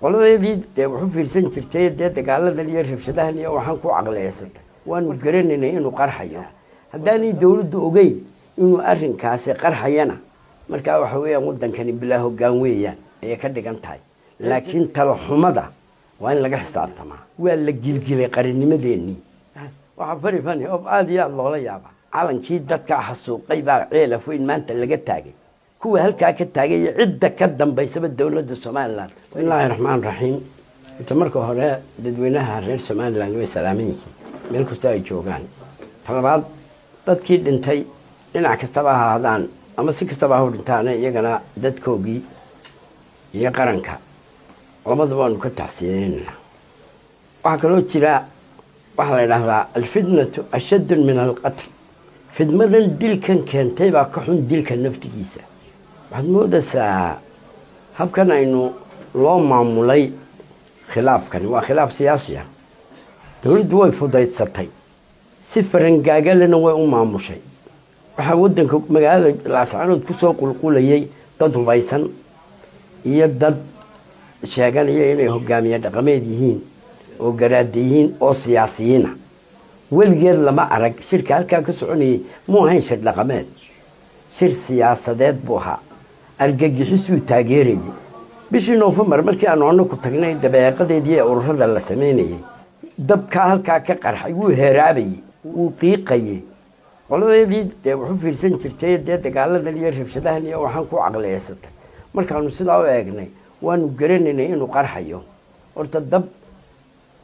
qoladeedii dee wuxuu fiirsan jirtay dee dagaaladan iyo rabshadahan iyo waxaan ku caqliyeysan waanu garanaynay inuu qarxayo haddaanay dawladdu ogeyn inuu arrinkaasi qarxayana markaa waxa weeyaan waddankani bilaa hoggaan weeyaan ayay ka dhigan tahay laakiin talo xumada waa in laga xisaabtamaa waa la gilgilay qarannimadeennii waxaa fari fani oo aad iyo aad loola yaaba calankii dadka xasuuqay baa ceelaf weyn maanta laga taagay kuwa halkaa ka taagay cidda ka dambaysaba dawladda Soomaaliland bismillaahi raxmaani raxiim inta marka hore dadweynaha reer Soomaaliland way salaaman yihiin meel kasta ay joogaan talabaad dadkii dhintay dhinac kastaba ha ahaadaan ama si kastaba ha u dhintaan iyagana dadkoogii iyo qaranka labadaba waanu ka taxsiineynaa waxaa kaloo jira waxa la yidhaahdaa alfitnatu ashaddu min alqatl fidmadan dilkan keentay baa ka xun dilka naftigiisa waxaad moodaysaa habkan aynu loo maamulay khilaafkani waa khilaaf siyaasi ah dawladdu way fudaysatay si farangaagalena way u maamushay waxaa waddanka magaalada laascaanood ku soo qulqulayay dad hubaysan iyo dad sheeganaya inay hogaamiye dhaqameed yihiin oo garaada yihiin oo siyaasiyiina weligeed lama arag shirka halkaa ka soconayay muu ahayn shir dhaqameed shir siyaasadeed buu ahaa argagixisuu taageerayay bishii Noofambar markii aanu anagu tagnay dabeeqadeedii ee ururada la sameynayay dabka halkaa ka qarxay wuu heeraabayay wuu qiiqayay qoladeedii dee wuxuu fiirsan jirtay dee dagaaladan iyo rabshadahan iyo waxaan ku caqliyeysan markaanu sidaa u eegnay waanu garanaynay inuu qarxayo horta dab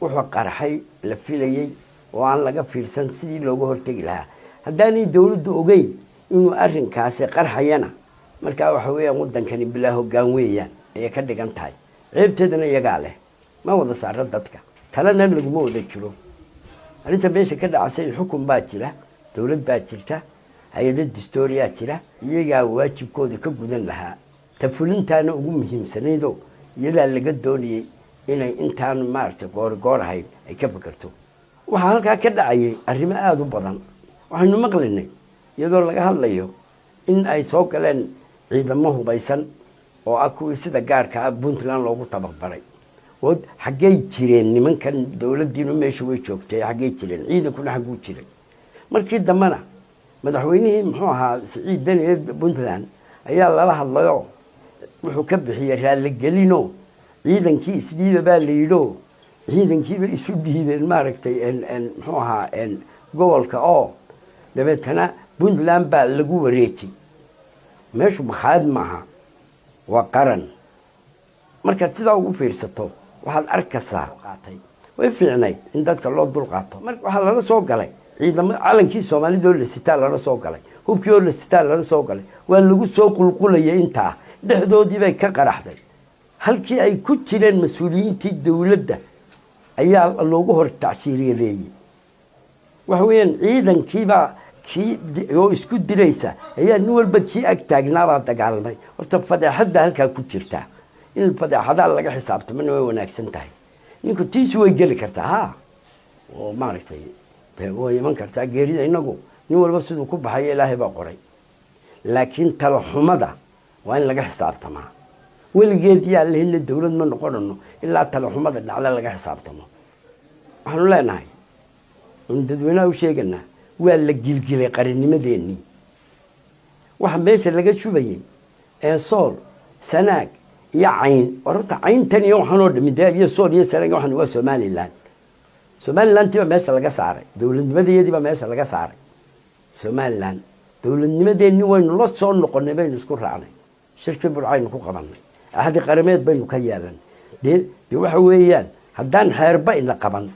wuxuu qarxay la filayay oo aan laga fiirsan sidii looga hortagi lahaa haddaanay dawladdu ogeyn inuu arrinkaasi qarxayana markaa waxa weeyaan waddankani bilaa hoggaan weeyaan ayay ka dhigan tahay ceebteedana iyagaa leh ma wada saara dadka talana laguma wada jiro arrinta meesha ka dhacasay xukun baa jira dawlad baa jirta hay-ado dastuuriyaa jira iyagaa waajibkooda ka gudan lahaa tafulintaana ugu muhiimsanaydoo iyadaa laga doonayay inay intaan maaragtay goor ahayd ay ka fakarto waxaa halkaa ka dhacayay arrimo aada u badan waxaynu maqlinay iyadoo laga hadlayo in ay soo galeen ciidamo hubaysan oo ah kuwii sida gaarka ah Puntland loogu tabaqbaray oo xaggay jireen nimankan dawladdiinu meesha way joogtay xaggay jireen ciidankuna xagguu jiray markii dambana madaxweynihii muxuu ahaa Siciid Deni ee Puntland ayaa lala hadlayo wuxuu ka bixiyay raali gelino ciidankii isdhiiba baa la yidho ciidankiiba isu dhiibeen maaragtay muxuu ahaa gobolka oo dabeetana Puntland baa lagu wareejiyay meeshu maxaad maaha waa qaran marka sidaa ugu fiirsato waxaad arkaysaa qaatay way fiicnay in dadka loo dul qaato marka waxa laga soo galay ciidamo calankii Soomaalida oo la sitaa laga soo galay hubkii oo la sitaa laga soo galay waa lagu soo qulqulayay inta dhexdoodii bay ka qaraxday halkii ay ku jireen mas'uuliyiintii dawladda ayaa loogu hor tacsiiriyay waxa weeyaan ciidankiiba oo isku diraysa ayaa nin walba kii ag taagnaabaa dagaalamay horta fadeexadda halkaa ku jirta in fadeexada laga xisaabtamana way wanaagsan tahay ninku tiisu way geli kartaa ha oo maaragtay way iman kartaa geerida inagu nin walba siduu ku baxay Ilaahay baa qoray laakiin talo xumada waa in laga xisaabtamaa weligeed yaa leeyahay dawlad ma noqono ilaa talo xumada dhacda laga xisaabtamo waxaanu leenahay in dadweynaha u sheeganaa waa la gilgilay qarannimadeennii waxa meesha laga shubayay ee sool sanaag iyo cayn warta cayntan iyo waxaanoo dhimidee iyo sool iyo sanaag waxaan waa Somaliland tiba meesha laga saaray dawladnimadeediba meesha laga saaray Somaliland dawladnimadeennii waynu la soo noqonay baynu isku raacnay shirkii burcaynu ku qabanay ahadi qarameed baynu ka yeelan dee waxa weeyaan haddaan xeerba ina qaban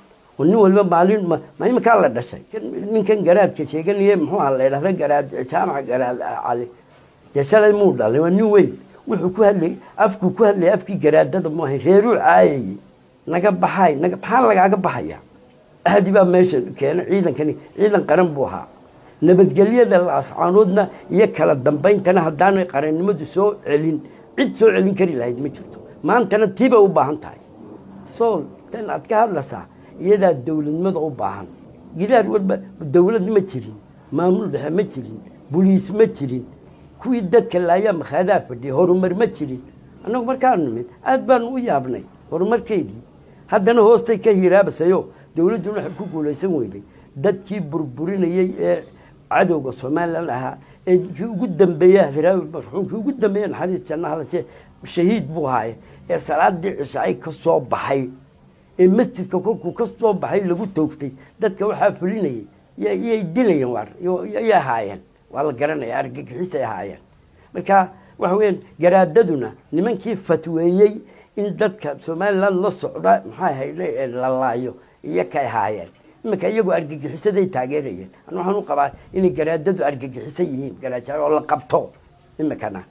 nin walba maalin ma imka la dhashay ninkan garaadka sheeganayay muxuu ahaa la yiraahdaa garaad jaamac garaad cali yashalay muu dhalay waa nin weyn wuxuu ku hadlay afkii garaadada ma ahay reeru caayay naga baxay maxaa lagaaga baxaya ahadi baa meesha keenay ciidan qaran buu ahaa nabadgelyada laascaanoodna iyo kala dambayntana haddaanay qarannimadu soo celin cid soo celin kari lahayd ma jirto maantana tiiba u baahan tahay sool tan aad ka hadlaysaa iyadaa dawladnimada u baahan gidaar walba dawlad ma jirin maamul dhexe ma jirin booliis ma jirin kuwii dadka laaya maxaadaa fadhiya horumar ma jirin annagu markaan nimid aad baan u yaabnay horumarkeedii haddana hoostay ka hiraabasayo dawladduna waxay ku guulaysan weyday dadkii burburinayay ee cadowga Soomaaliland ahaa ee ugu dambeeyay hiraabi marxuumkii ugu dambeeyay naxariis jannaha la see shahiid buu ahaa ee salaadii cishaay ka soo baxay ee masjidka kolkuu ka soo baxay lagu toogtay dadka waxaa fulinayay yay dilayeen war yay haayeen waa la garanaya argagixisay haayeen marka waxa weyn garaadaduna nimankii fatweeyay in dadka Soomaaliland la socda maxay hay'ay la laayo iyo kay haayeen imika iyagu argagixisaday taageerayeen waxaan u qabaa in garaadadu argagixisay yihiin garaajada oo la qabto imikana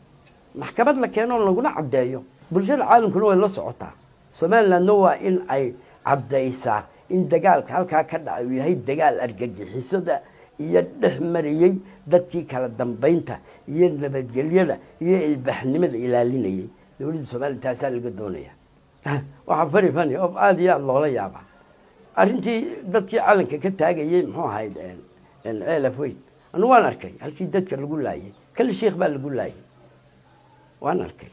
maxkamad la keeno laguna cadeeyo bulshada caalamkuna way la socotaa Soomaaliland waa in ay cadeysaa in dagaalka halka ka dhacay yahay dagaal argagixisada iyo dhexmariyay dadkii kala dambeynta iyo nabadgelyada iyo ilbaxnimada ilaalinayay dawladda Soomaaliya taas laga doonaya waxa farifan oo aad iyo aad loola yaaba arrintii dadkii calanka ka taagayay muxuu ahayd ceelaf weyn anu waan arkay halkii dadka lagu laayay kala sheekh baa lagu laayay waan arkay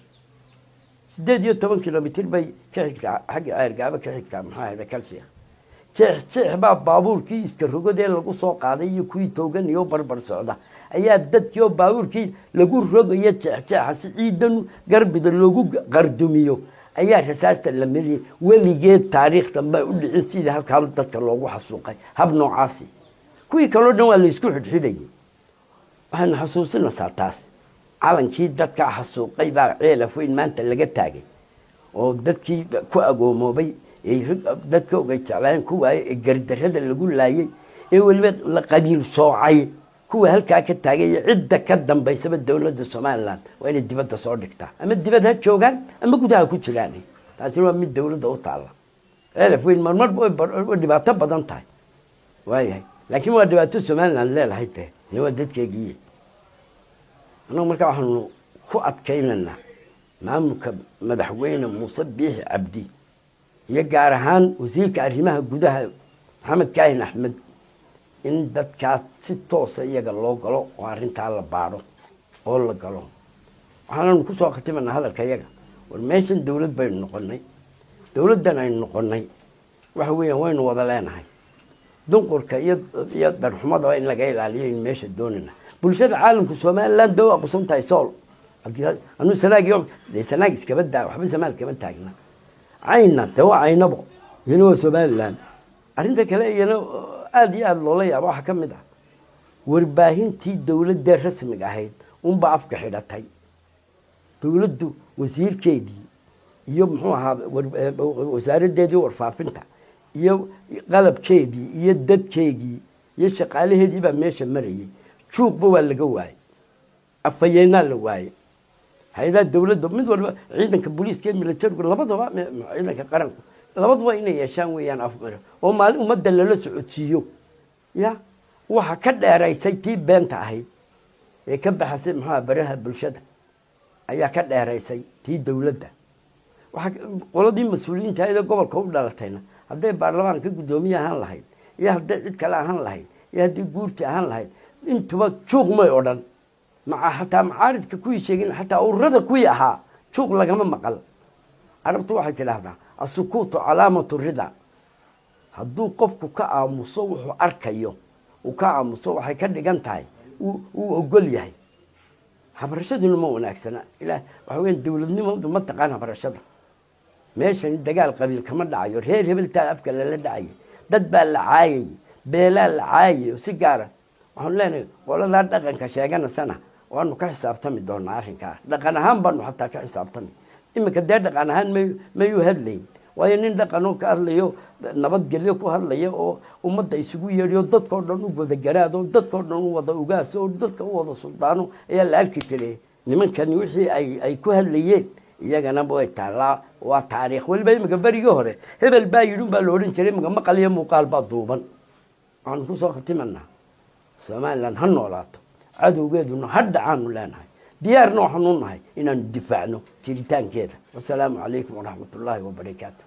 18 kilomitir bay ka xigtaa xagga ceergaaba ka xigtaa maxaa ahayd kala sheekh jeex baa baabuurkii iska rogodee lagu soo qaaday iyo kuwii toogan iyo barbar socda ayaa dadkii oo baabuurkii lagu rogayo jeexjeexasi ciidan garbida loogu qardumiyo ayaa rasaasta la mariyay weligeed taariikhdan bay u dhicin sidii halkaa dadka loogu xasuuqay hab noocaasi kuwii kaloo dhan waa la isku xidhxidhayay waxaan xasuusinaysaa taas calankii dadka xasuuqay baa ceelaf weyn maanta laga taagay oo dadkii ku agoomoobay dadka ogay jeclaan kuwa gardarada lagu laayay ee waliba la qabiil soocay kuwa halka ka taagay cidda ka dambaysaba dawladda Soomaaliland waa inay dibadda soo dhigtaa ama dibadda joogan ama gudaha ku jiraan taasi waa mid dawladda u taala ceelaf weyn marmar oo dhibaato badan tahay waayahay laakiin waa dhibaato Soomaaliland leedahay tahay waa dadkeegii anagu markaa waxaanu ku adkaynaynaa maamulka madaxweyne Muuse Biixi Cabdi iyo gaar ahaan wasiirka arrimaha gudaha Maxamed Kaahin Axmed in dadka si toos ah iyaga loo galo oo arrinta la baaro oo la galo waxaan ku soo khatimanaa hadalka iyaga war meeshan dawlad bay noqonay dawladdan ay noqonay waxa weeyaan waynu wada leenahay dunqurka iyo darxumada in laga ilaaliyo in meesha doonina bulshada caalamka Soomaaliland doo aqoontahay sool anu sanaag iska badaa waxba Soomaaliya kama taagna ayna doo aynabo inuu Soomaaliland arrinta kale iyana aad iyo aad loola yaabo waxa kamid ah warbaahintii dawladda rasmiga ahayd unba afka xidhatay dawladdu wasiirkeedii iyo muxuu ahaa wasaaraddeedii warfaafinta iyo qalabkeedii iyo dadkeedii iyo shaqaalaheedii baa meesha marayay juuqba waa laga waayay afayeenaa la waayay hay'adaha dawladda mid walba ciidanka booliiska militariga labadaba ciidanka qaranku labadaba inay yeeshaan weeyaan afmaro oo maalin ummadda lala socodsiiyo ya waxa ka dheeraysay tii beenta ahayd ee ka baxasay maxaa baraha bulshada ayaa ka dheeraysay tii dawladda waxa qoladii mas'uuliyiinta ee gobolka u dhalatayna hadday baarlamaanka gudoomiye ahaan lahayd iyo hadday cid kale ahaan lahayd iyo haddii guurti ahaan lahayd intuba juuq may odhan maca xataa macaaridka kuwii sheegin xataa ururada kuwii ahaa juuq lagama maqal carabtu waxay tidhaahdaa asukuutu calaamatu rida hadduu qofku ka aamuso wuxuu arkayo uu ka aamuso waxay ka dhigan tahay uu ogol yahay habarashaduna ma wanaagsana ilaa waxa weyn dawladnimadu ma taqaan habarashada meeshan dagaal qabiil kama dhacayo reer hebeltaa afka lala dhacay dad baa la caayay beelaa la caayay si gaar ah waxaan leenahay qolada dhaqanka sheeganasana waanu ka xisaabtami doonaa arrinka dhaqan ahaan baanu xataa ka xisaabtami imika dee dhaqan ahaan mayu hadlayn waayo nin dhaqanoo ka hadlayo nabadgelyo ku hadlaya oo ummadda isugu yeedhiyo dadkoo dhan u wada garaado dadkoo dhan u wada ugaas oo dadka u wada suldaano ayaa la arki jiray nimankani wixii ay ku hadlayeen iyagana way taalaa waa taariikh waliba imika berigii hore hebel baa yidhi baa la odhan jiray imika maqal iyo muuqaal baa duuban waxaan ku soo khatimanaa Soomaaliland ha noolaato cadowgeeduna ha dhacaanu leenahay diyaarna waxaanu nahay inaanu difaacno jiritaankeeda wassalaamu calaykum waraxmatullaahi wabarakaatuh